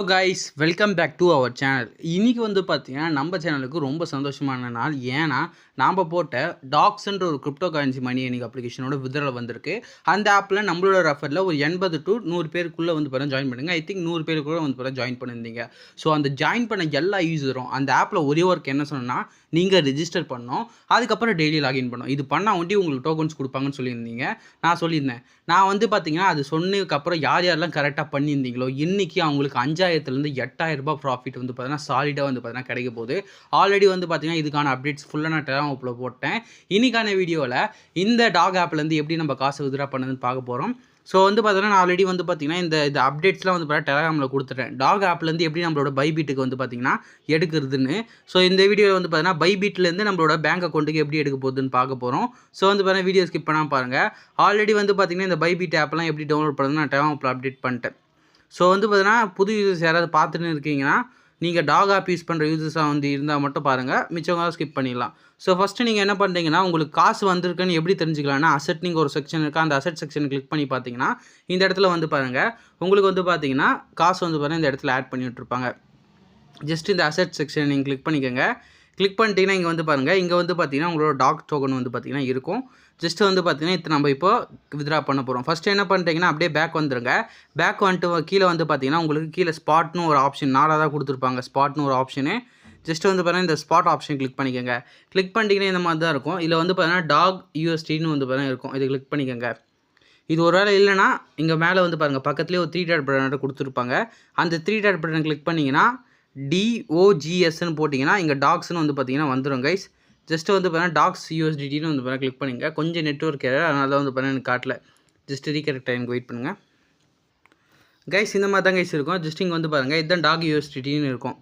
Guys welcome back to our channel. இன்றைக்கி வந்து பார்த்தீங்கன்னா நம்ம சேனலுக்கு ரொம்ப சந்தோஷமான நாள். ஏன்னா நாம் போட்ட டாக்ஸ்ன்ற ஒரு கிரிப்டோ கரன்சி மணி எனக்கு அப்ளிகேஷனோட வித்ட்ரால் வந்திருக்கு. அந்த ஆப்பில் நம்மளோட ரெஃபரில் ஒரு 80 to 100 பேருக்குள்ளே வந்து பார்த்தா ஜாயின் பண்ணுங்க. ஐ திங்க் 100 பேருக்குள்ளே வந்து பார்த்தா ஜாயின் பண்ணியிருந்தீங்க. ஸோ அந்த ஜாயின் பண்ண எல்லா யூஸரும் அந்த ஆப்பில் ஒரே ஒர்க் என்ன சொன்னோன்னா, நீங்கள் ரிஜிஸ்டர் பண்ணணும், அதுக்கப்புறம் டெய்லி லாகின் பண்ணணும். இது பண்ணால் ஒண்டி உங்களுக்கு டோக்கன்ஸ் கொடுப்பாங்கன்னு சொல்லியிருந்தீங்க. நான் சொல்லியிருந்தேன். நான் வந்து பார்த்தீங்கன்னா அது சொன்னதுக்கப்புறம் யார் யாரெல்லாம் கரெக்டாக பண்ணியிருந்தீங்களோ இன்றைக்கி அவங்களுக்கு 5000லேருந்து 8000 ரூபாய் ப்ராஃபிட் வந்து பார்த்தீங்கன்னா சாலிடாக வந்து பார்த்தீங்கன்னா கிடைக்க போகுது. ஆல்ரெடி வந்து பார்த்தீங்கன்னா இதுக்கான அப்டேட்ஸ் ஃபுல்லாக நான் டெலிகிராம் ஆப்பில் போட்டேன். இன்றைக்கான வீடியோவில் இந்த டாக் ஆப்லேருந்து எப்படி நம்ம காசு வித்ட்ரா பண்ணுதுன்னு பார்க்க போகிறோம். ஸோ வந்து பார்த்தீங்கன்னா நான் ஆல்ரெடி வந்து பார்த்தீங்கன்னா இந்த அப்டேட்ஸ்லாம் வந்து பார்த்தீங்கன்னா டெலிகிராமில் கொடுத்துட்டேன். டாக் ஆப்லேருந்து எப்படி நம்மளோட பைபீட்டுக்கு வந்து பார்த்தீங்கன்னா எடுக்கிறதுன்னு. ஸோ இந்த வீடியோவில் வந்து பார்த்தீங்கன்னா பைபீட்லேருந்து நம்மளோட பேங்க் அக்கௌண்ட்டுக்கு எப்படி எடுக்க போகுதுன்னு பார்க்க போகிறோம். ஸோ வந்து பார்த்தீங்கன்னா வீடியோ ஸ்கிப் பண்ணாமல் பாருங்கள். ஆல்ரெடி வந்து பார்த்தீங்கன்னா இந்த பைபீட் ஆப்லாம் எப்படி டவுன்லோட் பண்ணுறதுன்னு நான் டெலிகிராம் ஆப்பில் அப்டேட் பண்ணிட்டேன். ஸோ வந்து பார்த்தீங்கன்னா புது யூசர்ஸ் யாராவது பார்த்துன்னு இருக்கீங்கன்னா, நீங்கள் டாக் ஆப் யூஸ் பண்ணுற யூசர்ஸாக வந்து இருந்தால் மட்டும் பாருங்கள், மிச்சவங்க ஸ்கிப் பண்ணிடலாம். ஸோ ஃபஸ்ட்டு நீங்கள் என்ன பண்ணுறீங்கன்னா, உங்களுக்கு காசு வந்திருக்குன்னு எப்படி தெரிஞ்சுக்கலாம்னா, அசெட் நீங்கள் ஒரு செக்ஷன் இருக்கா, அந்த அசெட் செக்ஷன் கிளிக் பண்ணி பார்த்தீங்கன்னா, இந்த இடத்துல வந்து பாருங்கள், உங்களுக்கு வந்து பார்த்தீங்கன்னா காசு வந்து பாருங்கள் இந்த இடத்துல ஆட் பண்ணி விட்டுருப்பாங்க. ஜஸ்ட் இந்த அசெட் செக்ஷன் நீங்கள் கிளிக் பண்ணிக்கோங்க. கிளிக் பண்ணிட்டீங்கன்னா இங்கே வந்து பாருங்கள், இங்கே வந்து பார்த்தீங்கன்னா உங்களோட டாக் டோக்கன் வந்து பார்த்தீங்கன்னா இருக்கும். ஜஸ்ட்டு வந்து பார்த்தீங்கன்னா இது நம்ம இப்போ வித்ட்ரா பண்ண போகிறோம். ஃபஸ்ட்டு என்ன பண்ணுறீங்கன்னா அப்படியே பேக் வந்துடுங்க. பேக் வந்துட்டு கீழே வந்து பார்த்தீங்கன்னா உங்களுக்கு கீழே ஸ்பாட்னு ஒரு ஆப்ஷன் 4 கொடுத்துருப்பாங்க. ஸ்பாட்னு ஒரு ஆப்ஷனு. ஜஸ்ட்டு வந்து பார்த்தீங்கன்னா இந்த ஸ்பாட் ஆப்ஷன் கிளிக் பண்ணிக்கோங்க. கிளிக் பண்ணிட்டீங்கன்னா இந்த மாதிரி தான் இருக்கும். இதில் வந்து பார்த்தீங்கன்னா டாக் யூஎஸ்டின்னு வந்து பார்த்தீங்கன்னா இருக்கும். இதை கிளிக் பண்ணிக்கோங்க. இது ஒரு வேளை இல்லைனா இங்கே மேலே வந்து பாருங்கள் பக்கத்துலேயே ஒரு 3 டாட் பட்டன் கொடுத்துருப்பாங்க. அந்த 3 டாட் பட்டன் கிளிக் பண்ணிங்கன்னா DOGSன்னு போட்டிங்கன்னா இங்கே டாக்ஸ்னு வந்து பார்த்தீங்கன்னா வந்துடும் கைஸ். ஜஸ்ட்டு வந்து பார்த்தீங்கன்னா டாக்ஸ் USDTன்னு வந்து பார்த்தீங்கன்னா கிளிக் பண்ணிங்க. கொஞ்சம் நெட்வொர்க் எரர், அதனால தான் வந்து பார்த்தீங்கன்னா எனக்கு காட்டல. ஜஸ்ட்டு ரீகரெக்ட் டைமுக்கு வெயிட் பண்ணுங்கள் கைஸ். இந்த மாதிரி தான் கைஸ் இருக்கும். ஜஸ்ட் இங்கே வந்து பாருங்கள், இதுதான் டாக் USDTன்னு இருக்கும்.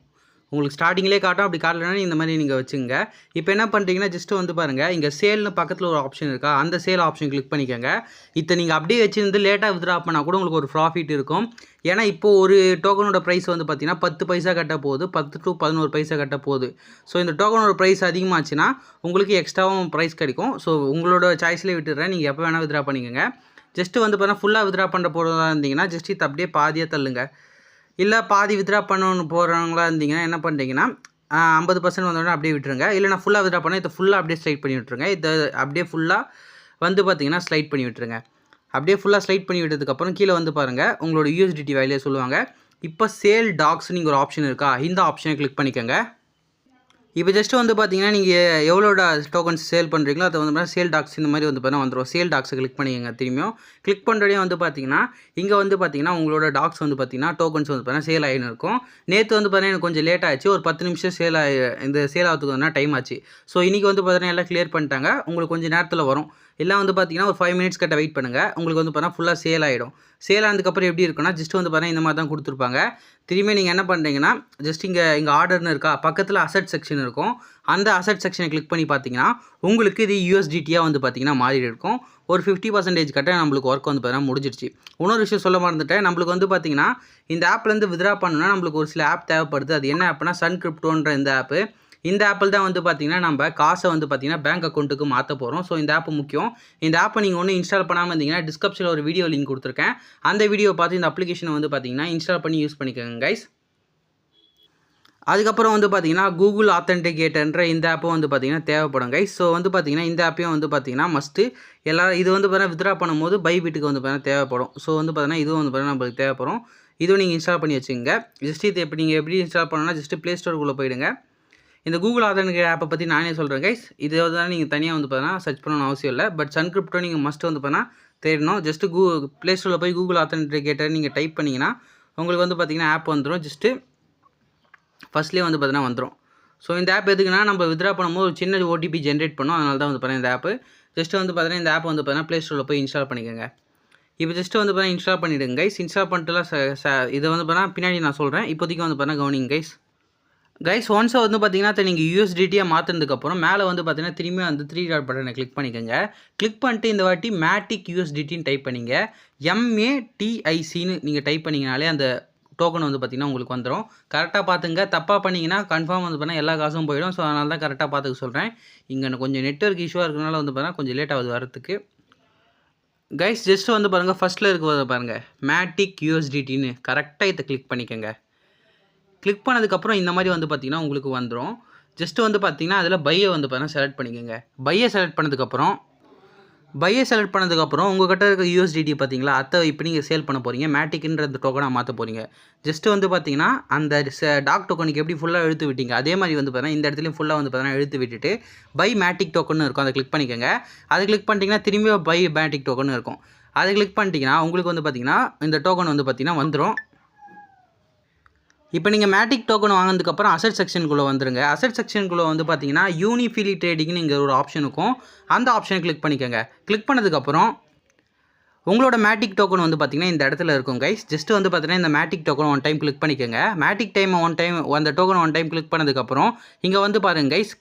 உங்களுக்கு ஸ்டார்டிங்லேயே காட்டும். அப்படி காட்டலைன்னா இந்த மாதிரி நீங்கள் வச்சுங்க. இப்போ என்ன பண்ணுறீங்கன்னா ஜஸ்ட்டு வந்து பாருங்கள், இங்கே சேல்னு பக்கத்தில் ஒரு ஆப்ஷன் இருக்கா, அந்த சேல் ஆப்ஷன் கிளிக் பண்ணிக்கோங்க. இதை நீங்கள் அப்படியே வச்சுருந்து லேட்டாக வித்ட்ரா பண்ணால் கூட உங்களுக்கு ஒரு ப்ராஃபிட் இருக்கும். ஏன்னா இப்போது ஒரு டோக்கனோட ப்ரைஸ் வந்து பார்த்தீங்கன்னா 10 பைசா கட்ட போகுது, 10 to 11 பைசா கட்ட போகுது. ஸோ இந்த டோக்கனோட ப்ரைஸ் அதிகமாச்சுன்னா உங்களுக்கு எக்ஸ்ட்ராவும் ப்ரைஸ் கிடைக்கும். ஸோ உங்களோட சாய்ஸ்லேயே விட்டுடுறேன், நீங்கள் எப்போ வேணால் வித்ட்ரா பண்ணிக்கோங்க. ஜஸ்ட்டு வந்து பார்த்தீங்கன்னா ஃபுல்லாக வித்ட்ரா பண்ணுற போகிறதா இருந்தீங்கன்னா ஜஸ்ட் இது அப்படியே பாதியாக தள்ளுங்க. இல்லை பாதி வித்ட்ரா பண்ணணும்னு போகிறவங்களா இருந்தீங்கன்னா என்ன பண்ணுறீங்கன்னா 50% வந்தோடனே அப்படியே விட்டுருங்க. இல்லை நான் ஃபுல்லாக வித்ட்ரா பண்ணேன், இதை ஃபுல்லாக அப்படியே ஸ்லைட் பண்ணி விட்டுருங்க. இதை அப்படியே ஃபுல்லாக வந்து பார்த்தீங்கன்னா ஸ்லைட் பண்ணி விட்டுருங்க. அப்படியே ஃபுல்லாக ஸ்லைட் பண்ணி விட்டதுக்கப்புறம் கீழே வந்து பாருங்கள் உங்களோட USDT வேலையை சொல்லுவாங்க. இப்போ சேல் டாக்ஸ் நீங்கள் ஒரு ஆப்ஷன் இருக்கா, இந்த ஆப்ஷனை கிளிக் பண்ணிக்கோங்க. இப்போ ஜஸ்ட்டு வந்து பார்த்தீங்கன்னா நீங்கள் எவ்வளோட டோக்கன்ஸ் சேல் பண்ணுறீங்களோ அதை வந்து சேல் டாக்ஸ் இந்த மாதிரி வந்து பார்த்தீங்கன்னா வந்துடும். சேல் டாக்ஸை கிளிக் பண்ணிக்கங்க. திரும்பியும் கிளிக் பண்ணுறதே வந்து பார்த்தீங்கன்னா இங்கே வந்து பார்த்தீங்கன்னா உங்களோட டாக்ஸ் வந்து பார்த்தீங்கன்னா டோக்கன்ஸ் வந்து பார்த்தீங்கன்னா சேல் ஆகின்னு இருக்கும். நேற்று வந்து பார்த்தீங்கன்னா எனக்கு கொஞ்சம் லேட் ஆச்சு, ஒரு 10 நிமிஷம் இந்த சேல் ஆகிறதுக்கு வந்து டைம் ஆச்சு. ஸோ இன்றைக்கி வந்து பார்த்தீங்கன்னா எல்லாம் கிளியர் பண்ணிட்டாங்க. உங்களுக்கு கொஞ்சம் நேரத்தில் வரும். எல்லாம் வந்து பார்த்தீங்கன்னா ஒரு 5 மினிட்ஸ் கிட்ட வெயிட் பண்ணுங்கள். உங்களுக்கு வந்து பார்த்தீங்கன்னா ஃபுல்லாக சேல் ஆகிடும். சேல் ஆனதுக்கப்புறம் எப்படி இருக்குன்னா ஜஸ்ட் வந்து பார்த்தீங்கன்னா இந்த மாதிரி தான் கொடுத்துருப்பாங்க. திரும்பி நீங்கள் என்ன பண்ணுறீங்கன்னா ஜஸ்ட் இங்கே ஆர்டர்னு இருக்கா, பக்கத்தில் அசெட் செக்ஷன் இருக்கும். அந்த அசெட் செக்ஷனை கிளிக் பண்ணி பார்த்தீங்கன்னா உங்களுக்கு இது USDTயாக வந்து பார்த்தீங்கன்னா மாறி இருக்கும். ஒரு 50% கட்ட நம்மளுக்கு ஒர்க் வந்து பார்த்தீங்கன்னா முடிஞ்சிருச்சு. இன்னொரு விஷயம் சொல்ல மறந்துட்டேன், நம்மளுக்கு வந்து பார்த்தீங்கன்னா இந்த ஆப்லேருந்து வித்ட்ரா பண்ணணும்னா நம்மளுக்கு ஒரு சில ஆப் தேவைப்படுது. அது என்ன ஆப்னா சன் கிரிப்டோன்ற இந்த ஆப்பு. இந்த ஆப்பில் தான் வந்து பார்த்தீங்கன்னா நம்ம காசை வந்து பார்த்தீங்கன்னா பேங்க் அக்கௌண்ட்டுக்கு மாற்ற போகிறோம். ஸோ இந்த ஆப் முக்கியம். இந்த ஆப்பை நீங்கள் ஒன்றும் இன்ஸ்டால் பண்ணாமல் இருந்தீங்கன்னா டிஸ்கிரிப்ஷனில் ஒரு வீடியோ லிங்க் கொடுத்துருக்கேன். அந்த வீடியோ பார்த்து இந்த அப்ளிகேஷனை வந்து பார்த்தீங்கன்னா இன்ஸ்டால் பண்ணி யூஸ் பண்ணிக்கோங்க கைஸ். அதுக்கப்புறம் வந்து பார்த்தீங்கன்னா கூகுள் ஆத்தென்டிகேட்டர்ன்ற இந்த ஆப்பும் வந்து பார்த்தீங்கன்னா தேவைப்படும் கைஸ். ஸோ வந்து பார்த்தீங்கன்னா இந்த ஆப்பையும் வந்து பார்த்தீங்கன்னா மஸ்ட்டு இது வந்து பார்த்தீங்கன்னா வித்ட்ரா பண்ணும்போது பைபீட்டுக்கு வந்து பார்த்தீங்கன்னா தேவைப்படும். ஸோ வந்து பார்த்தீங்கன்னா இதுவும் வந்து பார்த்தீங்கன்னா நம்மளுக்கு தேவைப்படும். இதுவும் நீங்கள் இன்ஸ்டால் பண்ணி வச்சுக்கோங்க. ஜஸ்ட் இது நீங்கள் எப்படி இன்ஸ்டால் பண்ணணும்னா ஜஸ்ட்டு ப்ளே ஸ்டோருக்குள்ளே போயிடுங்க. இந்த கூகுள் ஆத்தென்டிகேட் ஆப்பை பற்றி நானே சொல்கிறேன் கைஸ். இது தான் நீங்கள் தனியாக வந்து பார்த்தீங்கன்னா சர்ச் பண்ணணும்னு அவசியம் இல்லை. பட் சன் கிரிப்டோ நீங்கள் மஸ்ட் வந்து பார்த்தீங்கன்னா தேடணும். ஜஸ்ட்டு ப்ளே ஸ்டோரில் போய் கூகுள் ஆத்தென்டிகேட்டர் நீங்கள் டைப் பண்ணிங்கன்னா உங்களுக்கு வந்து பார்த்தீங்கன்னா ஆப் வந்துடும். ஜஸ்ட்டு ஃபஸ்ட்லேயே வந்து பார்த்தீங்கன்னா வந்துடும். ஸோ இந்த ஆப் எதுக்குன்னா நம்ம வித்ட்ரா பண்ணும்போது ஒரு சின்ன OTP ஜென்ரேட் பண்ணும். அதனால தான் வந்து பார்த்தீங்கன்னா இந்த ஆப்பு. ஜஸ்ட்டு வந்து பார்த்தீங்கன்னா இந்த ஆப் வந்து பார்த்தீங்கன்னா ப்ளே ஸ்டோரில் போய் இன்ஸ்டால் பண்ணிக்கோங்க. இப்போ ஜஸ்ட்டு வந்து பார்த்தீங்கன்னா இன்ஸ்டால் பண்ணிவிடுங்க கைஸ். இன்ஸ்டால் பண்ணிட்டுலாம் இதை வந்து பார்த்தீங்கன்னா பின்னாடி நான் சொல்கிறேன். இப்போதைக்கு வந்து பார்த்தீங்கன்னா கவனிங்க கைஸ். ஒன்ஸ் வந்து பார்த்தீங்கன்னா நீங்கள் USDTயாக மாற்றினதுக்கப்புறம் மேலே வந்து பார்த்தீங்கன்னா திரும்பி அந்த 3 டாட் பட்டனை கிளிக் பண்ணிக்கோங்க. கிளிக் பண்ணிட்டு இந்த வாட்டி மேட்டிக் USDTன்னு டைப் பண்ணிங்க. MATICன்னு நீங்கள் டைப் பண்ணிங்கனாலே அந்த டோக்கன் வந்து பார்த்தீங்கன்னா உங்களுக்கு வந்துடும். கரெக்டாக பார்த்துங்க. தப்பாக பண்ணிங்கன்னா கன்ஃபார்ம் வந்து பார்த்தீங்கன்னா எல்லா காசும் போயிடும். ஸோ அதனால தான் கரெக்டாக பார்த்துக்க சொல்கிறேன். இங்கே கொஞ்சம் நெட்வொர்க் இஷ்யூவாக இருக்கிறனால வந்து பார்த்தீங்கன்னா கொஞ்சம் லேட் ஆகுது வரத்துக்கு கைஸ். ஜஸ்ட்டு வந்து பாருங்கள் ஃபஸ்ட்டில் இருக்கிறத பாருங்கள் மேட்டிக் USDTன்னு கரெக்டாக இதை கிளிக் பண்ணிக்கோங்க. கிளிக் பண்ணதுக்கப்புறம் இந்த மாதிரி வந்து பார்த்திங்கன்னா உங்களுக்கு வந்துடும். ஜஸ்ட்டு வந்து பார்த்திங்கன்னா அதில் பையை வந்து பார்த்தீங்கன்னா செலக்ட் பண்ணிக்கோங்க. பையை செலக்ட் பண்ணதுக்கப்புறம் உங்கள்கிட்ட இருக்க யூஎஸ்டிடி பார்த்தீங்களா, அதை இப்போ நீங்கள் சேல் பண்ண போகிறீங்க. மேட்டிக்ன்ற அந்த டோக்கனாக மாற்ற போகிறீங்க. ஜஸ்ட்டு வந்து பார்த்தீங்கன்னா அந்த டாக் டோக்கனுக்கு எப்படி ஃபுல்லாக இழுத்து விட்டீங்க அதே மாதிரி வந்து பார்த்தீங்கன்னா இந்த இடத்துலையும் ஃபுல்லாக வந்து பார்த்தீங்கன்னா இழுத்து விட்டுட்டு பை மேட்டிக் டோக்கன் இருக்கும், அதை கிளிக் பண்ணிக்கோங்க. அதை கிளிக் பண்ணிட்டீங்கன்னா திரும்பி பை மேட்டிக் டோக்கன் இருக்கும். அதை கிளிக் பண்ணிட்டீங்கன்னா உங்களுக்கு வந்து பார்த்தீங்கன்னா இந்த டோக்கன் வந்து பார்த்தீங்கன்னா வந்துடும். இப்போ நீங்கள் மேட்டிக் டோக்கன் வாங்கினதுக்கப்புறம் அசட் செக்ஷனுக்குள்ளே வந்துருங்க. அசட் செக்ஷனுக்குள்ளே வந்து பார்த்தீங்கன்னா யூனிஃபிலி ட்ரேடிங்னு இங்கே ஒரு ஆப்ஷன் இருக்கும். அந்த ஆப்ஷனை கிளிக் பண்ணிக்கோங்க. கிளிக் பண்ணதுக்கப்புறம் உங்களோட மேட்டிக் டோக்கன் வந்து பார்த்தீங்கன்னா இந்த இடத்துல இருக்கும் கைஸ். ஜஸ்ட்டு வந்து பார்த்தீங்கன்னா இந்த மேட்டிக் டோக்கன் ஒன் டைம் கிளிக் பண்ணிக்கோங்க. மேட்டிக் அந்த டோக்கன் ஒன் டைம் கிளிக் பண்ணதுக்கப்புறம் இங்கே வந்து பாருங்கள் கைஸ்,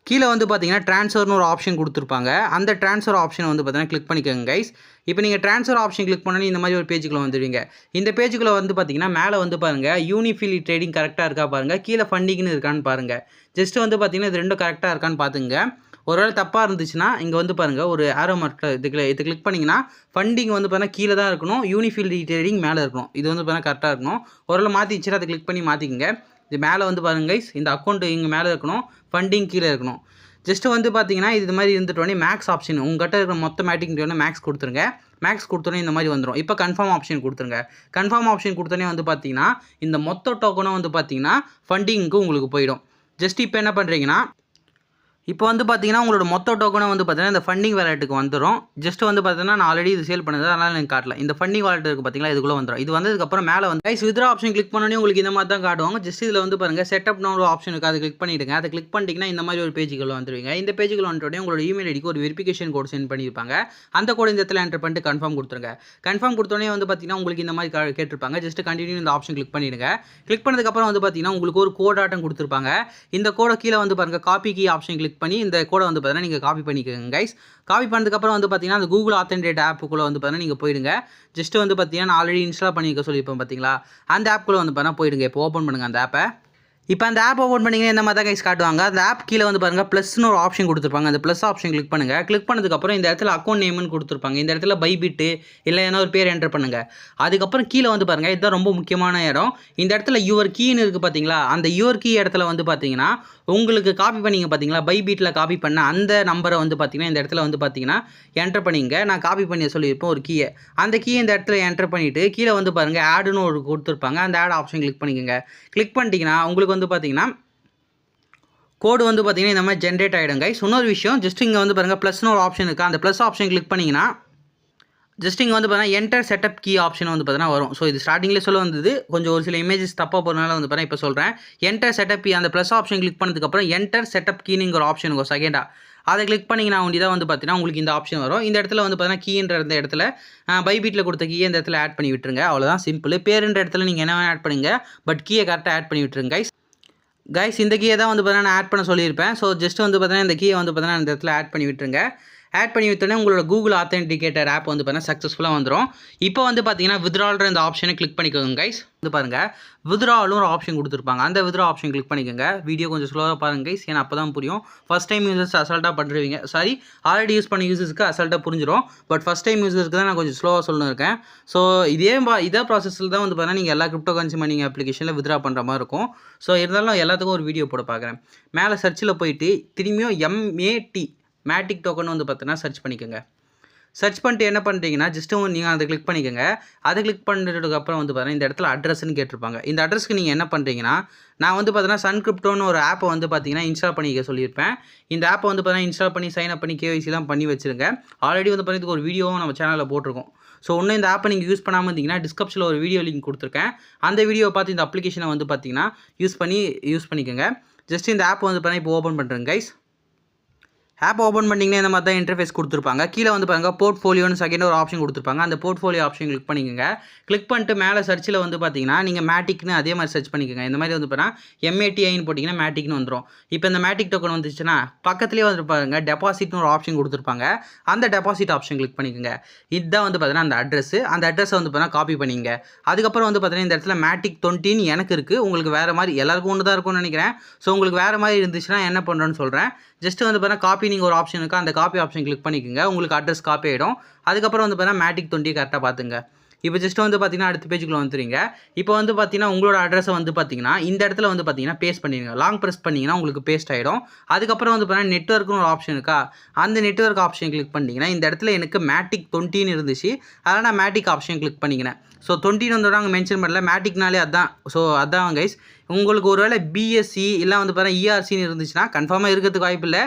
கீழே வந்து பார்த்தீங்கன்னா ட்ரான்ஸ்ஃபர்னு ஒரு ஆப்ஷன் கொடுத்துருப்பாங்க. அந்த ட்ரான்ஸ்ஃபர் ஆப்ஷன் வந்து பார்த்தீங்கன்னா கிளிக் பண்ணிக்கோங்க கைஸ். இப்போ நீங்கள் ட்ரான்ஸ்ஃபர் ஆப்ஷன் கிளிக் பண்ணி இந்த மாதிரி ஒரு பேஜுக்குள்ளே வந்துடுவீங்க. இந்த பேஜுக்குள்ளே வந்து பார்த்தீங்கன்னா மேலே வந்து பாருங்கள் யூனிஃபிலி ட்ரேடிங் கரெக்டாக இருக்கா பாருங்கள், கீழே ஃபண்டிங்னு இருக்கான்னு பாருங்கள். ஜஸ்ட்டு வந்து பார்த்தீங்கன்னா இது ரெண்டும் கரெக்டாக இருக்கான்னு பார்த்துங்க. ஒருவேளை தப்பாக இருந்துச்சுன்னா இங்கே வந்து பாருங்கள் ஒரு ஆரோ மார்க்கில் இது கிளிக் பண்ணிங்கன்னா ஃபண்டிங் வந்து பார்த்தீங்கன்னா கீழே தான் இருக்கணும், யூனிஃபிலி ட்ரேடிங் மேலே இருக்கணும். இது வந்து பார்த்தீங்கன்னா கரெக்டாக இருக்கணும். ஒருவேளை மாற்றிச்சுன்னா அதை கிளிக் பண்ணி மாற்றிக்கங்க. இது மேலே வந்து பாருங்க கைஸ், இந்த அக்கௌண்ட் இங்கே மேலே இருக்கணும், ஃபண்டிங் கீழே இருக்கணும். ஜஸ்ட்டு வந்து பார்த்தீங்கன்னா இது மாதிரி இருந்துட்டோடனே மேக்ஸ் ஆப்ஷன் உங்கள்கிட்ட இருக்கிற மொத்த மேட்டிக் மேக்ஸ் கொடுத்துருங்க. மேக்ஸ் கொடுத்தோன்னே இந்த மாதிரி வந்துடும். இப்போ கன்ஃபார்ம் ஆப்ஷன் கொடுத்துருங்க. கன்ஃபார்ம் ஆப்ஷன் கொடுத்தோன்னே வந்து பார்த்தீங்கன்னா இந்த மொத்த டோக்கனும் வந்து பார்த்தீங்கன்னா ஃபண்டிங்க்கு உங்களுக்கு போயிடும். ஜஸ்ட் இப்போ என்ன பண்ணுறீங்கன்னா இப்போ வந்து பார்த்தீங்கன்னா உங்களோட மொத்த டோக்கனும் வந்து பார்த்தீங்கன்னா இந்த ஃபண்டிங் வாலெட்டுக்கு வந்துடும். ஜஸ்ட் வந்து பார்த்தீங்கன்னா நான் ஆல்ரெடி இது சேல் பண்ணது, அதனால் எனக்கு காட்டல. இந்த ஃபண்டிங் வாலெட் இருக்குது பார்த்தீங்களா, இதுக்குள்ளே வந்துடும். இது வந்ததுக்கப்புறம் மேலே வந்து கைஸ் வித்ரா ஆப்ஷன் கிளிக் பண்ணோன்னே உங்களுக்கு இந்த மாதிரி தான் காட்டுவாங்க. ஜஸ்ட் இதில் வந்து பாருங்கள் செட்டப் ஒரு ஆப்ஷன் இருக்குது, அதை கிளிக் பண்ணிவிடுங்க. அதை கிளிக் பண்ணிட்டீங்கன்னா இந்த மாதிரி ஒரு பேஜுக்குள்ளே வந்துடுவீங்க. இந்த பேஜுக்குள்ள வந்துட்டோடனே உங்களோட இமெயில் ஐடிக்கு ஒரு வெரிஃபிகேஷன் கோட் சென்ட் பண்ணியிருப்பாங்க. அந்த கோட் இந்த இடத்துல என்டர் பண்ணிட்டு கன்ஃபார்ம் கொடுத்துருங்க. கன்ஃபார்ம் கொடுத்தோடனே வந்து பார்த்தீங்கன்னா உங்களுக்கு இந்த மாதிரி கேட்டிருப்பாங்க. ஜஸ்ட் கண்டினியூ இந்த ஆப்ஷன் கிளிக் பண்ணிவிடுங்க. கிளிக் பண்ணதுக்கப்புறம் வந்து பார்த்தீங்கன்னா உங்களுக்கு ஒரு கோட் ஆட்டம் கொடுத்துருப்பாங்க. இந்த கோடை கீழே வந்து பாருங்கள் காப்பி கீ ஆப்ஷன் கிளிக் பண்ணி இந்த கோடை வந்து பார்த்தீங்கன்னா நீங்கள் காப்பி பண்ணிக்கோங்க கைஸ். காப்பி பண்ணதுக்கப்புறம் வந்து பார்த்தீங்கன்னா அந்த கூகுள் ஆத்தென்டிகேட் ஆப்புக்குள்ளே வந்து பார்த்தீங்கன்னா நீங்கள் போயிடுங்க. ஜஸ்ட் வந்து பார்த்தீங்கன்னா நான் ஆல்ரெடி இன்ஸ்டால் பண்ணிக்க சொல்லியிருப்பேன் பார்த்தீங்களா, அந்த ஆப்புக்குள்ளே வந்து பார்த்தீங்கன்னா போயிடுங்க. இப்போ ஓப்பன் பண்ணுங்கள் அந்த ஆப்பை. இப்போ அந்த ஆப் ஓப்பன் பண்ணிங்கன்னா இந்த மாதிரி தான் கைஸ் காட்டுவாங்க. அந்த ஆப் கீழே வந்து பாருங்கள் ப்ளஸ்னு ஒரு ஆப்ஷன் கொடுத்துருப்பாங்க. அந்த ப்ளஸ் ஆப்ஷன் கிளிக் பண்ணுங்கள். கிளிக் பண்ணதுக்கப்புறம் இந்த இடத்துல அக்கௌண்ட் நேம்னு கொடுத்துருப்பாங்க. இந்த இடத்துல பைபிட்டு இல்லை ஏன்னா ஒரு பேர் என்டர் பண்ணுங்கள். அதுக்கப்புறம் கீழே வந்து பாருங்கள், இதுதான் ரொம்ப முக்கியமான இடம். இந்த இடத்துல யுவர் கீன்னு இருக்குது பார்த்தீங்களா, அந்த யுவர் கீ இடத்துல வந்து பார்த்தீங்கன்னா உங்களுக்கு காப்பி பண்ணிங்க பார்த்தீங்களா, பைபிட்டில் காப்பி பண்ண அந்த நம்பரை வந்து பார்த்தீங்கன்னா இந்த இடத்துல வந்து பார்த்தீங்கன்னா என்டர் பண்ணிங்க. நான் காப்பி பண்ணி சொல்லியிருப்பேன் ஒரு கீயை. அந்த கீயை இந்த இடத்துல என்டர் பண்ணிவிட்டு கீழே வந்து பாருங்கள் ஆடுன்னு ஒரு கொடுத்துருப்பாங்க. அந்த ஆட் ஆப்ஷன் கிளிக் பண்ணிக்கோங்க. கிளிக் பண்ணிட்டீங்கன்னா உங்களுக்கு வந்து பார்த்தீங்கன்னா கோடு வந்து பார்த்தீங்கன்னா இந்த மாதிரி ஜென்ரேட் ஆகிடும் கைஸ். இன்னொரு விஷயம், ஜஸ்ட் இங்கே வந்து பாருங்கள் ப்ளஸ்னு ஒரு ஆப்ஷன் இருக்குது. அந்த ப்ளஸ் ஆப்ஷன் கிளிக் பண்ணிங்கன்னா ஜஸ்ட் இங்கே வந்து பார்த்தீங்கன்னா என்டர் செட்டப் கீ ஆப்ஷன் வந்து பார்த்தீங்கன்னா வரும். ஸோ இது ஸ்டார்டிங்லேயே சொல்ல வந்தது, கொஞ்சம் ஒரு சில இமேஜஸ் தப்பாக போகிறனால வந்து பார்த்தீங்கன்னா இப்போ சொல்கிறேன். என்டர் செட்டப் கீ அந்த ப்ளஸ் ஆப்ஷன் கிளிக் பண்ணதுக்கப்புறம் என்டர் செட்டப் கீன்னு ஒரு ஆப்ஷன் இருக்கும் செகண்டாக. அதை கிளிக் பண்ணிங்கன்னா தான் வந்து பார்த்தீங்கன்னா உங்களுக்கு இந்த ஆப்ஷன் வரும். இந்த இடத்துல வந்து பார்த்தீங்கன்னா கீன்ற இந்த இடத்துல பைபிட்டில் கொடுத்த கீயை இந்த இடத்துல ஆட் பண்ணி விட்டுருங்க. அவ்வளோதான் சிம்பிள். பேருன்ற இடத்துல நீங்கள் என்ன ஆட் பண்ணுங்க, பட் கீயை கரெக்டாக ஆட் பண்ணி விட்டுருங்க கைஸ். இந்த கீயை தான் வந்து பார்த்தீங்கன்னா நான் ஆட் பண்ண சொல்லியிருப்பேன். ஸோ ஜஸ்ட் வந்து பார்த்தீங்கன்னா இந்த கீயை வந்து பார்த்தீங்கன்னா இந்த இடத்துல ஆட் பண்ணி விட்டுருங்க. ஆட் பண்ணி விட்டோன்னே உங்களோட கூகுள் ஆத்தென்டிகேட்டர் ஆப் வந்து பார்த்தீங்கன்னா சக்ஸஸ்ஃபுல்லாக வந்துடும். இப்போ வந்து பார்த்தீங்கன்னா வித்ரால்ன்ற இந்த ஆப்ஷனை கிளிக் பண்ணிக்கோங்க கைஸ். வந்து பாருங்கள் வித்ராலும் ஒரு ஆப்ஷன் கொடுத்துருப்பாங்க. அந்த வித்ரா ஆப்ஷன் கிளிக் பண்ணிக்கோங்க. வீடியோ கொஞ்சம் ஸ்லோவாக பாருங்கள் கைஸ், ஏன்னா அப்போ தான் புரியும். ஃபஸ்ட் டைம் யூசர்ஸ் அசால்ட்டாக பண்ணுறீங்க, சாரி ஆல்ரெடி யூஸ் பண்ண யூசர்ஸ்க்கு அசால்ட்டாக புரிஞ்சிடும். பட் ஃபஸ்ட் டைம் யூசர்ஸ்க்கு தான் நான் கொஞ்சம் ஸ்லோவாக சொல்லணும் இருக்கேன். ஸோ இதே ப்ராசஸில் தான் வந்து பார்த்தீங்கன்னா நீங்கள் எல்லா கிரிப்டோ கரன்சி மைனிங் அப்ளிகேஷனில் வித்ரா பண்ணுற மாதிரி இருக்கும். ஸோ இருந்தாலும் எல்லாத்துக்கும் ஒரு வீடியோ போட பார்க்குறேன். மேலே சர்ச்சில் போயிட்டு திரும்பியும் மேட்டிக் டோக்கன் வந்து பார்த்தீங்கன்னா சர்ச் பண்ணிக்கோங்க. சர்ச் பண்ணிட்டு என்ன பண்ணுறீங்கன்னா ஜஸ்ட்டு நீங்கள் அதை கிளிக் பண்ணிக்கோங்க. அதை கிளிக் பண்ணுறதுக்கப்புறம் வந்து பார்த்தீங்கன்னா இந்த இடத்துல அட்ரஸ்ன்னு கேட்டிருப்பாங்க. இந்த அட்ரஸ்க்கு நீங்கள் என்ன பண்ணுறீங்கன்னா, நான் வந்து பார்த்தீங்கன்னா சன் கிரிப்டோன்னு ஒரு ஆப்பை வந்து பார்த்தீங்கன்னா இன்ஸ்டால் பண்ணிக்க சொல்லியிருப்பேன். இந்த ஆப்பை வந்து பார்த்தீங்கன்னா இன்ஸ்டால் பண்ணி சைன் அப் பண்ணி கேஒய்சிலாம் பண்ணி வச்சுருங்க. ஆல்ரெடி வந்து பார்த்தீங்கன்னா ஒரு வீடியோவும் நம்ம சேனலில் போட்டிருக்கோம். ஸோ இன்னும் இந்த ஆப்பை நீங்கள் யூஸ் பண்ணாமல் இருந்தீங்கன்னா டிஸ்கிரிப்ஷனில் ஒரு வீடியோ லிங்க் கொடுத்துருக்கேன். அந்த வீடியோவை பார்த்து இந்த அப்ளிகேஷனை வந்து பார்த்தீங்கன்னா யூஸ் பண்ணிக்கோங்க. ஜஸ்ட் இந்த ஆப் வந்து பார்த்தீங்கன்னா இப்போ ஓப்பன் பண்ணுறேங்க கைஸ். ஆப் ஓப்பன் பண்ணிங்கன்னா இந்த மாதிரி தான் இன்டர்ஃபேஸ் கொடுத்துருப்பாங்க. கீழே வந்து பாருங்கள் போர்ட்ஃபோலியோன்னு செகண்ட் ஒரு ஆப்ஷன் கொடுத்துருப்பாங்க. அந்த போர்ட்ஃபோலியோ ஆப்ஷன் கிளிக் பண்ணிக்கோங்க. கிளிக் பண்ணிட்டு மேலே சர்ச்சில் வந்து பார்த்தீங்கன்னா நீங்கள் மேட்டிக்னு அதே மாதிரி சர்ச் பண்ணிக்கோங்க. இந்த மாதிரி வந்து பார்த்தீங்கன்னா MATIன்னு போட்டிங்கன்னா மேட்டிக்னு வந்துடும். இப்போ இந்த மேட்டிக் டோக்கன் வந்துச்சுன்னா பக்கத்துலேயே வந்து பாருங்கள் டெபாசிட்னு ஒரு ஆப்ஷன் கொடுத்துருப்பாங்க. அந்த டெபாசிட் ஆப்ஷன் கிளிக் பண்ணிக்கோங்க. இதுதான் வந்து பார்த்தீங்கன்னா அந்த அட்ரஸை வந்து பார்த்தீங்கன்னா காப்பி பண்ணிங்க. அதுக்கப்புறம் வந்து பார்த்தீங்கன்னா இந்த இடத்துல மேட்டிக் 20 எனக்கு இருக்குது. உங்களுக்கு வேறு மாதிரி எல்லாருக்கும் ஒன்று தான் இருக்கும்னு நினைக்கிறேன். ஸோ உங்களுக்கு வேறு மாதிரி இருந்துச்சுன்னா என்ன பண்ணுறோன்னு சொல்கிறேன். ஜஸ்ட் வந்து பார்த்தீங்கன்னா காப்பி நீங்கள் ஒரு ஆப்ஷன் இருக்குது, அந்த காப்பி ஆப்ஷன் கிளிக் பண்ணிக்கோங்க. உங்களுக்கு அட்ரஸ் காப்பி ஆகிடும். அதுக்கப்புறம் வந்து பார்த்தீங்கன்னா மேட்டிக் 20 கரெக்டாக பார்த்துங்க. இப்போ ஜஸ்ட் வந்து பார்த்தீங்கன்னா அடுத்த பேஜுக்குள்ள வந்துடுங்க. இப்போ வந்து பார்த்தீங்கன்னா உங்களோட அட்ரஸை வந்து பார்த்தீங்கன்னா இந்த இடத்துல வந்து பார்த்தீங்கன்னா பேஸ்ட் பண்ணிடுங்க. லாங் ப்ரெஸ் பண்ணிங்கன்னா உங்களுக்கு பேஸ்ட் ஆகிடும். அதுக்கப்புறம் வந்து பார்த்தீங்கன்னா நெட்வொர்க்னு ஒரு ஆப்ஷன் இருக்கா, அந்த நெட்வொர்க் ஆப்ஷன் கிளிக் பண்ணிட்டீங்கன்னா இந்த இடத்துல எனக்கு மேட்டிக் 20ன்னு இருந்துச்சு, அதனால் நான் மேட்டிக் ஆப்ஷன் கிளிக் பண்ணிக்கிறேன். ஸோ 20ன்னு வந்து நாங்கள் மென்ஷன் பண்ணல, மேட்டிக்னாலே அதான். ஸோ அதான் கைஸ், உங்களுக்கு ஒருவேளை பிஎஸ்சி இல்லை வந்து பார்த்தீங்கன்னா இஆர்சின்னு இருந்துச்சுன்னா கன்ஃபார்மாக இருக்கிறதுக்கு வாய்ப்பு இல்லை.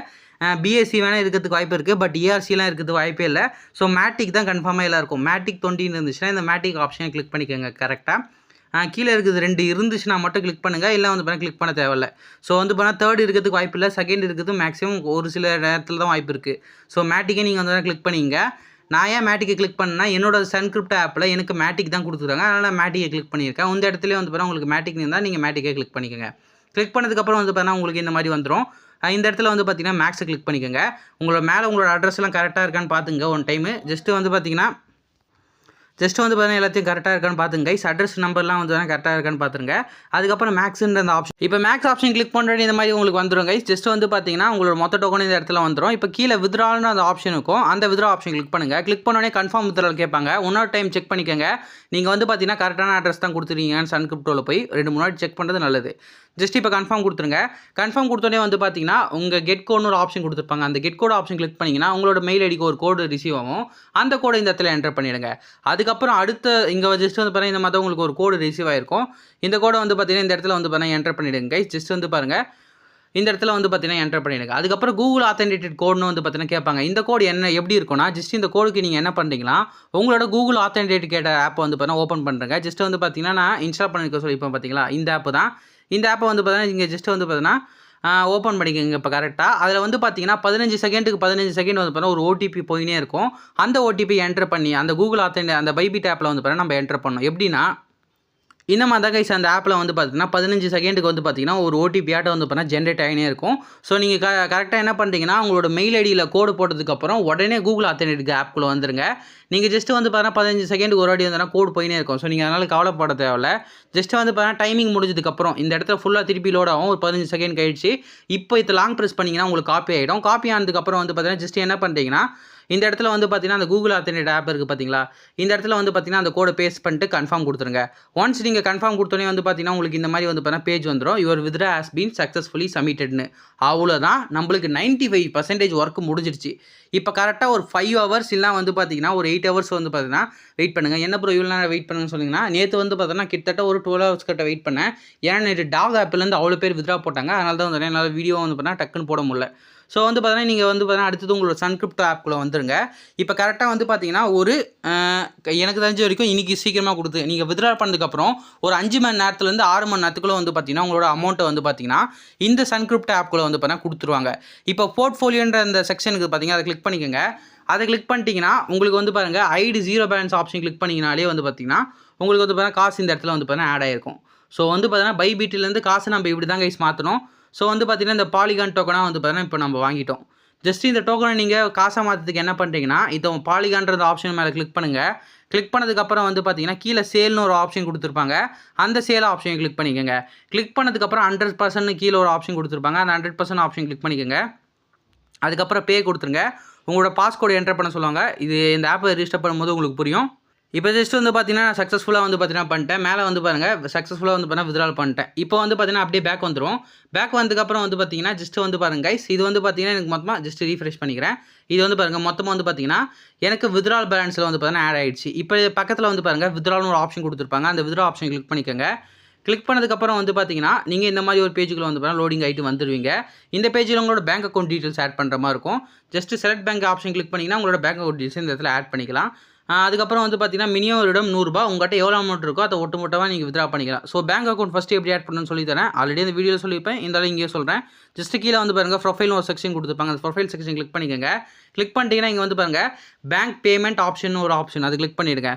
பிஎஸ்சி வேணால் இருக்கிறதுக்கு வாய்ப்பு இருக்குது, பட் இஆர்சிலாம் இருக்கிறதுக்கு வாய்ப்பே இல்லை. ஸோ மேட்டிக் தான் கன்ஃபார்மாக எல்லாம் இருக்கும். மேட்டிக் 20ன்னு இருந்துச்சுன்னா இந்த மேட்டிக் ஆப்ஷனை கிளிக் பண்ணிக்கோங்க கரெக்டாக. கீழே இருக்குது 2 இருந்துச்சுன்னா மட்டும் கிளிக் பண்ணுங்கள், இல்லை வந்து பார்த்தீங்கன்னா கிளிக் பண்ண தேவையில்லை. ஸோ வந்து பார்த்தா தேர்ட் இருக்கிறதுக்கு வாய்ப்பு இல்லை, செகண்ட் இருக்கிறது மேக்ஸிமம் ஒரு சில நேரத்தில் தான் வாய்ப்பு இருக்குது. ஸோ மேட்டிக்கை நீங்கள் வந்து கிளிக் பண்ணிங்க. நான் ஏன் மேட்டிக்கை கிளிக் பண்ணேன்னா என்னோட சன்கிரிப்ட் ஆப்பில் எனக்கு மேட்டிக் தான் கொடுத்துருக்காங்க, அதனால் நான் மேட்டிக்கை கிளிக் பண்ணியிருக்கேன். இந்த இடத்துல வந்து பார்த்தா உங்களுக்கு மேட்டிக் இருந்தால் நீங்கள் மேட்டிக்கை கிளிக் பண்ணிக்கோங்க. கிளிக் பண்ணதுக்கப்புறம் வந்து பார்த்தீங்கன்னா உங்களுக்கு இந்த மாதிரி வந்துடும். இந்த இடத்துல வந்து பார்த்தீங்கன்னா மேக்ஸை கிளிக் பண்ணிக்கோங்க. உங்களோட மேலே உங்களோட அட்ரஸ்லாம் கரெக்டாக இருக்கான்னு பார்த்துங்க ஒன் டைமு. ஜஸ்ட்டு வந்து பார்த்தீங்கன்னா எல்லாத்தையும் கரெக்டாக இருக்கான்னு பார்த்துங்க கைஸ். அட்ரஸ் நம்பர்லாம் வந்து கரெக்டாக இருக்கான்னு பார்த்துருங்க. அதுக்கப்புறம் மேக்ஸுன்ற அந்த ஆப்ஷன், இப்போ மேக்ஸ் ஆப்ஷன் கிளிக் பண்ணுறது இந்த மாதிரி உங்களுக்கு வந்துடும் கைஸ். ஜஸ்ட் வந்து பார்த்தீங்கன்னா உங்களோட மொத்த டோக்கன் இந்த இடத்துல வந்துடும். இப்போ கீழே வித்ட்ரால்னு அந்த ஆப்ஷன் இருக்கும், அந்த வித்ட்ரா ஆப்ஷன் கிளிக் பண்ணுங்கள். கிளிக் பண்ணோடனே கன்ஃபார்ம் வித்ட்ரால் கேட்பாங்க. இன்னொரு டைம் செக் பண்ணிக்கோங்க, நீங்கள் வந்து பார்த்தீங்கன்னா கரெக்டான அட்ரஸ் தான் கொடுத்துருக்கீங்கன்னு சன்கிரிப்டோவில் போய் 2 முன்னாடி செக் பண்ணுறது நல்லது. ஜஸ்ட் இப்போ கன்ஃபார்ம் கொடுத்துருங்க. கன்ஃபார்ம் கொடுத்தோடனே வந்து பார்த்தீங்கன்னா உங்கள் கெட் கோட்னு ஒரு ஆப்ஷன் கொடுத்துருப்பாங்க, அந்த கெட் கோட் ஆப்ஷன் கிளிக் பண்ணிங்கன்னா உங்களோட மெயில் ஐடிக்கு ஒரு கோடு ரிசீவ் ஆகும். அந்த கோடை இந்த இடத்துல என்டர் பண்ணிவிடுங்க. அதுக்கப்புறம் அடுத்த இங்கே ஜஸ்ட் வந்து பார்த்தீங்கன்னா இந்த மாதிரி உங்களுக்கு ஒரு கோடு ரிசீவ் ஆகிருக்கும். இந்த கோடை வந்து பார்த்தீங்கன்னா இந்த இடத்துல வந்து பார்த்தீங்கன்னா என்டர் பண்ணிவிடுங்க கைஸ். ஜஸ்ட் வந்து பாருங்கள், இந்த இடத்துல வந்து பார்த்தீங்கன்னா என்டர் பண்ணிடுங்க. அதுக்கப்புறம் கூகுள் ஆத்தென்டிகேட்டட் கோட்னு வந்து பார்த்தீங்கன்னா கேட்பாங்க. இந்த கோடு எப்படி இருக்கும்னா, ஜஸ்ட் இந்த கோடுக்கு நீங்கள் என்ன பண்ணுறீங்கன்னா உங்களோட கூகுள் ஆத்தென்டிகேட்டட் ஆப் வந்து பார்த்தீங்கன்னா ஓப்பன் பண்ணுறேங்க. ஜஸ்ட் வந்து பார்த்தீங்கன்னா நான் இன்ஸ்டால் பண்ணிருக்க சொல்லி இப்போ பார்த்தீங்களா இந்த ஆப் தான். இந்த ஆப்பை வந்து பார்த்தீங்கன்னா நீங்கள் ஜஸ்ட் வந்து பார்த்தீங்கன்னா ஓப்பன் பண்ணிக்கோங்க இப்போ கரெக்டாக. அதில் வந்து பார்த்தீங்கன்னா 15 செகண்டுக்கு 15 செகண்ட் வந்து பார்த்தீங்கன்னா ஒரு ஓடிபி போயினே இருக்கும். அந்த ஓடிபி என்டர் பண்ணி அந்த கூகுள் அந்த பைபிட் ஆப்பில் வந்து பார்த்தீங்கன்னா நம்ம என்டர் பண்ணணும். எப்படின்னா இந்த மாதிரி தான் கைஸ் அந்த ஆப்பில் வந்து பார்த்தீங்கன்னா 15 செகண்டுக்கு வந்து பார்த்தீங்கன்னா ஒரு ஓடிபி ஆட்டை வந்து பார்த்தீங்கன்னா ஜென்ரேட் ஆகினே இருக்கும். ஸோ நீங்கள் கரெக்டாக என்ன பண்ணுறீங்கன்னா உங்களோட மெயில் ஐடியில் கோடு போட்டதுக்கப்புறம் உடனே கூகுள் ஆத்தென்டிகேட் ஆப்குள்ளே வந்துருங்க. நீங்கள் ஜஸ்ட் வந்து பார்த்தீங்கன்னா 15 செகண்டுக்கு ஒரு வாட்டி வந்தோன்னா கோடு போயினே இருக்கும். ஸோ நீங்கள் அதனால் கவலைப்பட தேவையில்ல. ஜஸ்ட் வந்து பார்த்தீங்கன்னா டைமிங் முடிஞ்சதுக்கப்புறம் இந்த இடத்துல ஃபுல்லாக திருப்பி லோட் ஆகும். ஒரு 15 செகண்ட் கழிச்சு இப்போ இது லாங் ப்ரெஸ் பண்ணிங்கன்னா உங்களுக்கு காப்பி ஆகிடும். காப்பி ஆனதுக்கப்புறம் வந்து பார்த்தீங்கன்னா ஜஸ்ட் என்ன பண்ணுறீங்கன்னா இந்த இடத்துல வந்து பார்த்தீங்கன்னா அந்த கூகுள் ஆத்தென்டிகேட் ஆப் இருக்குது பார்த்தீங்களா, இந்த இடத்துல வந்து பார்த்தீங்கன்னா அந்த கோடை பேஸ்ட் பண்ணிட்டு கன்ஃபார்ம் கொடுத்துருங்க. ஒன்ஸ் நீங்கள் கன்ஃபார்ம் கொடுத்தோன்னே வந்து பார்த்தீங்கன்னா உங்களுக்கு இந்த மாதிரி வந்து பார்த்தீங்கன்னா பேஜ் வந்துடும். Your withdraw has been successfully சப்மிட்டட்னு. அவ்வளோதான், நம்மளுக்கு 95% ஒர்க் முடிஞ்சிடுச்சு. இப்போ கரெக்டாக ஒரு 5 ஹவர்ஸ் இல்லை வந்து பார்த்தீங்கன்னா ஒரு 8 ஹவர்ஸ் வந்து பார்த்தீங்கன்னா வெயிட் பண்ணுங்கள். என்ன ப்ரோ இவ்வளோ நேரம் வெயிட் பண்ணுங்கன்னு சொன்னீங்கன்னா, நேற்று வந்து பார்த்தீங்கன்னா கிட்டத்தட்ட ஒரு 12 ஹவர்ஸ் கிட்ட வெயிட் பண்ணேன். ஏன்னா நேற்று டாக் ஆப்பிலேருந்து அவ்வளோ பேர் வித்ட்ரா போட்டாங்க, அதனால தான் வந்து என்னால் வீடியோ வந்து பார்த்தீங்கன்னா டக்குன்னு போட முடியல. ஸோ வந்து பார்த்தீங்கன்னா நீங்கள் வந்து பார்த்தீங்கன்னா அடுத்தது உங்களோட சன்கிரிப்ட் ஆப்குள்ளே வந்துருங்க. இப்போ கரெக்டாக வந்து பார்த்தீங்கன்னா ஒரு எனக்கு தெரிஞ்ச வரைக்கும் இன்றைக்கி சீக்கிரமாக கொடுத்து நீங்கள் வித்ட்ரா பண்ணதுக்கப்புறம் ஒரு 5 மணி நேரத்துலேருந்து 6 மணி நேரத்துக்குள்ளே வந்து பார்த்தீங்கன்னா உங்களோட அமௌண்ட்டை வந்து பார்த்தீங்கன்னா இந்த சன்கிரிப்ட் ஆப்குள்ளே வந்து பார்த்தீங்கன்னா கொடுத்துருவாங்க. இப்போ போர்ட்ஃபோலியோன்ற அந்த செக்ஷனுக்கு பார்த்தீங்கன்னா அதை கிளிக் பண்ணிக்கோங்க. அதை கிளிக் பண்ணிட்டீங்கன்னா உங்களுக்கு வந்து பாருங்கள் ஐடி 0 பேலன்ஸ் ஆப்ஷன் கிளிக் பண்ணிங்கனாலே வந்து பார்த்தீங்கன்னா உங்களுக்கு வந்து பார்த்தீங்கன்னா காசு இந்த இடத்துல வந்து பார்த்தீங்கன்னா ஆட் ஆகிருக்கும். ஸோ வந்து பார்த்தீங்கன்னா பைபிட்டிலேருந்து காசு நம்ம இப்படி தான் கைஸ் மாற்றணும். ஸோ வந்து பார்த்தீங்கன்னா இந்த பாலிகான் டோக்கனாக வந்து பார்த்தீங்கன்னா இப்போ நம்ம வாங்கிட்டோம். ஜஸ்ட் இந்த டோக்கனை நீங்கள் காசாக மாற்றத்துக்கு என்ன பண்ணுறீங்கன்னா இது பாலிகான்ற ஆப்ஷன் மேலே கிளிக் பண்ணுங்கள். கிளிக் பண்ணதுக்கப்புறம் வந்து பார்த்தீங்கன்னா கீழே சேல்னு ஒரு ஆப்ஷன் கொடுத்துருப்பாங்க, அந்த சேல் ஆப்ஷனை கிளிக் பண்ணிக்கோங்க. கிளிக் பண்ணதுக்கப்புறம் 100% கீழே ஒரு ஆப்ஷன் கொடுத்துருப்பாங்க, அந்த 100% ஆப்ஷன் கிளிக் பண்ணிக்கோங்க. அதுக்கப்புறம் பே கொடுத்துருங்க. உங்களோட பாஸ்கோடு என்டர் பண்ண சொல்லுவாங்க. இது இந்த ஆப்பை ரிஜிஸ்டர் பண்ணும்போது உங்களுக்கு புரியும். இப்போ ஜஸ்ட் வந்து பார்த்தீங்கன்னா நான் சக்ஸஸ்ஃபுல்லாக வந்து பார்த்தீங்கன்னா பண்ணிட்டேன். மேலே வந்து பாருங்கள் சக்ஸஸ்ஃபுல்லாக வந்து பார்த்தீங்கன்னா வித்ட்ரால் பண்ணிட்டேன். இப்போ வந்து பார்த்தீங்கன்னா அப்படியே பேக் வந்துடும். பேக் வந்ததுக்கப்புறம் வந்து பார்த்தீங்கன்னா ஜஸ்ட் வந்து பாருங்கள் கைஸ், இது வந்து பார்த்தீங்கன்னா எனக்கு மொத்தமாக ஜஸ்ட் ரீஃப்ரெஷ் பண்ணிக்கிறேன். இது வந்து பாருங்கள் மொத்தமாக வந்து பார்த்தீங்கன்னா எனக்கு வித்ட்ரால் பேலன்ஸில் வந்து பார்த்தீங்கன்னா ஆட் ஆகிடுச்சு. இப்போ பக்கத்தில் வந்து பாருங்கள் வித்ட்ரால்னு ஒரு ஆப்ஷன் கொடுத்துருப்பாங்க, அந்த வித்ட்ரா ஆப்ஷன் கிளிக் பண்ணிக்கோங்க. கிளிக் பண்ணதுக்கப்புறம் வந்து பார்த்தீங்கன்னா நீங்கள் இந்த மாதிரி ஒரு பேஜுக்குள்ள வந்து பார்த்தீங்கன்னா லோடிங் ஆகிட்டு வந்துடுவீங்க. இந்த பேஜில் உங்களோட பேங்க் அக்கௌண்ட் டீட்டெயில்ஸ் ஆட் பண்ணுற மாதிரி இருக்கும். Just select bank option click பண்ணிங்கன்னா உங்களோட பேங்க் அக்கௌண்ட் டீட்டெயில்ஸ் இந்த இடத்துல ஆட் பண்ணிக்கலாம். அதுக்கப்புறம் வந்து பார்த்தீங்கன்னா மினிமம் ஒரு இடம் 100 ரூபா, உங்கள்கிட்ட எவ்வளோ அமௌண்ட் இருக்கோ அதை ஒட்டுமொத்தமாக நீங்கள் வித்ட்ரா பண்ணிக்கலாம். ஸோ பேங்க் அக்கௌண்ட் ஃபஸ்ட்டு எப்படி ஆட் பண்ணணும்னு சொல்லி தரேன். ஆல்ரெடி இந்த வீடியோவில் சொல்லியிருப்பேன், இருந்தாலும் இங்கே சொல்கிறேன். ஜஸ்ட் கீழே வந்து பாருங்கள் ப்ரொஃபைல்னு ஒரு செக்ஷன் கொடுத்துருப்பாங்க, அந்த ப்ரொஃபைல் செக்ஷன் கிளிக் பண்ணிக்கோங்க. கிளிக் பண்ணிட்டீங்கன்னா இங்கே வந்து பாருங்கள் பேங்க் பேமெண்ட் ஆப்ஷன் ஒரு ஆப்ஷன், அது கிளிக் பண்ணிவிடுங்க.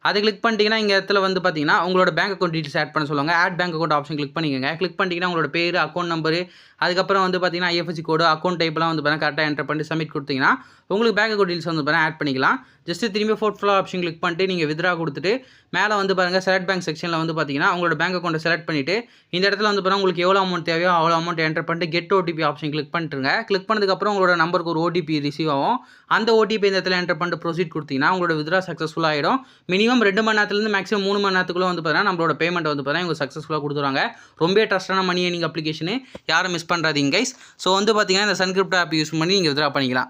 அதை கிளிக் பண்ணிட்டீங்கன்னா இங்கே இடத்துல வந்து பார்த்தீங்கன்னா உங்களோட பேங்க் அக்கௌண்ட் டீட்டெயில்ஸ் ஆட் பண்ண சொல்லுவாங்க. Add bank account option click பண்ணிக்கோங்க. கிளிக் பண்ணிட்டீங்கன்னா உங்களோட பேர், அக்கௌண்ட் நம்பரு, அதுக்கப்புறம் வந்து பார்த்தீங்கன்னா ஐஎஃப்எஸ்சி கோடு, அக்கௌண்ட் டைப்லாம் வந்து பார்த்தீங்கன்னா கரெக்டாக என்டர் பண்ணி சப்மிட் கொடுத்தீங்கன்னா உங்களுக்கு பேங்க் அக்கௌண்ட் டீல்ஸ் வந்து பாருங்கள் ஆட் பண்ணிக்கலாம். ஜஸ்ட்டு திரும்பி போர்ட்ஃபோலியோ ஆப்ஷன் கிளிக் பண்ணிட்டு நீங்கள் வித்ரா கொடுத்துட்டு மேலே வந்து பாருங்கள் செலக்ட் பேங்க் செக்ஷனில் வந்து பார்த்தீங்கன்னா உங்களோட பேங்க் அக்கௌண்ட்டை செலக்ட் பண்ணிவிட்டு இந்த இடத்துல வந்து பாருங்கள் உங்களுக்கு எவ்வளோ அமௌண்ட் தேவையோ அவ்வளோ அமௌண்ட் என்டர் பண்ணிட்டு கெட் ஓடிபி ஆப்ஷன் கிளிக் பண்ணிட்டுருங்க. கிளிக் பண்ணதுக்கப்புறம் உங்களோட நம்பருக்கு ஒரு ஓடிபி ரிசீவ் ஆகும். அந்த ஓடிபி இந்த இடத்துல என்டர் பண்ணிட்டு ப்ரொசீட் கொடுத்தீங்கன்னா உங்களோட வித்ரா சக்ஸஸ்ஃபுல் ஆகிடும். மினிமம் 2 மணி நேரத்துலேருந்து மேக்ஸிமம் 3 மணி நேரத்துக்குள்ளே வந்து பார்த்தீங்கன்னா நம்மளோட பேமெண்ட் வந்து பார்த்தீங்கன்னா இவங்க சக்ஸஸ்ஃபுல்லாக கொடுத்துருவாங்க. ரொம்ப ட்ரஸ்டான மணி ஏர்னிங் அப்ளிகேஷனு, யாரும் மிஸ் பண்ணுறாதீங்க கைஸ். ஸோ வந்து பார்த்தீங்கன்னா இந்த சன் கிரிப்டோ ஆப் யூஸ் பண்ணி நீங்கள் வித்ரா பண்ணிக்கலாம்.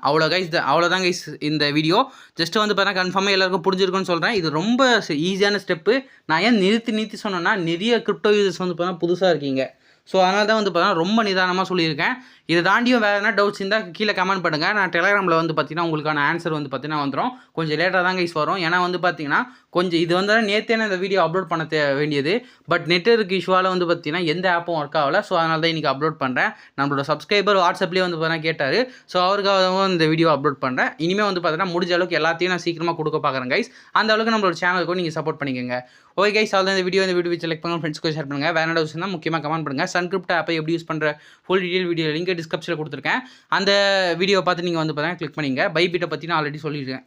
அவ்வளோதான் கைஸ் இந்த வீடியோ. ஜஸ்ட் வந்து பார்த்தீங்கன்னா கன்ஃபார்மாக எல்லாருக்கும் புரிஞ்சிருக்குன்னு சொல்கிறேன். இது ரொம்ப ஈஸியான ஸ்டெப்பு. நான் ஏன் நிறுத்தி சொன்னேன்னா நிறைய கிரிப்டோ யூசர்ஸ் வந்து பார்த்தீங்கன்னா புதுசாக இருக்கீங்க. ஸோ அதனால தான் வந்து பார்த்தீங்கன்னா ரொம்ப நிதானமாக சொல்லியிருக்கேன். இதை தாண்டியும் வேறு எதனா டவுட்ஸ் இருந்தால் கீழே கமெண்ட் பண்ணுங்கள். நான் டெலிகிராமில் வந்து பார்த்தீங்கன்னா உங்களுக்கான ஆன்சர் வந்து பார்த்தீங்கன்னா வந்துடும். கொஞ்சம் லேட்டாக தான் கைஸ் வரும். ஏன்னா வந்து பார்த்தீங்கன்னா கொஞ்சம் இது வந்து நேற்றே இந்த வீடியோ அப்லோட் பண்ண வேண்டியது. பட் நெட்வொர்க் இஷ்யூவால் வந்து பார்த்தீங்கன்னா எந்த ஆப்பும் ஒர்க் ஆகலை. ஸோ அதனால தான் இன்றைக்கி அப்லோட் பண்ணுறேன். நம்மளோட சப்ஸ்கிரைபர் வாட்ஸ்அப்லேயே வந்து பார்த்தீங்கன்னா கேட்டார். ஸோ அவருக்காகவும் இந்த வீடியோ அப்லோட் பண்ணுறேன். இனிமேல் வந்து பார்த்தீங்கன்னா முடிஞ்ச அளவுக்கு எல்லாத்தையும் நான் சீக்கிரமாக கொடுக்க பார்க்குறேன் கைஸ். அந்த அளவுக்கு நம்மளோட சேனலுக்கும் நீங்கள் சப்போர்ட் பண்ணிக்கோங்க. ஓகே கைஸ், அவ்வளோ இந்த வீடியோ செலக்ட் பண்ணுங்கள், ஃப்ரெண்ட்ஸ்க்கு ஷேர் பண்ணுங்கள். வேறு டவுட்ஸ் இருந்தால் முக்கியமாக கமெண்ட் பண்ணுங்கள். சன் கிரிப்டோ ஆப்பை எப்படி யூஸ் பண்ணுற ஃபுல் டீட்டெயில் வீடியோ லிங்க் டிஸ்கிரிப்ஷனில் கொடுத்துருக்கேன். அந்த வீடியோ பார்த்து நீங்கள் வந்து பார்த்தீங்கன்னா கிளிக் பண்ணிங்க. பைபிட்டை பற்றி நான் ஆல்ரெடி சொல்லியிருக்கேன்.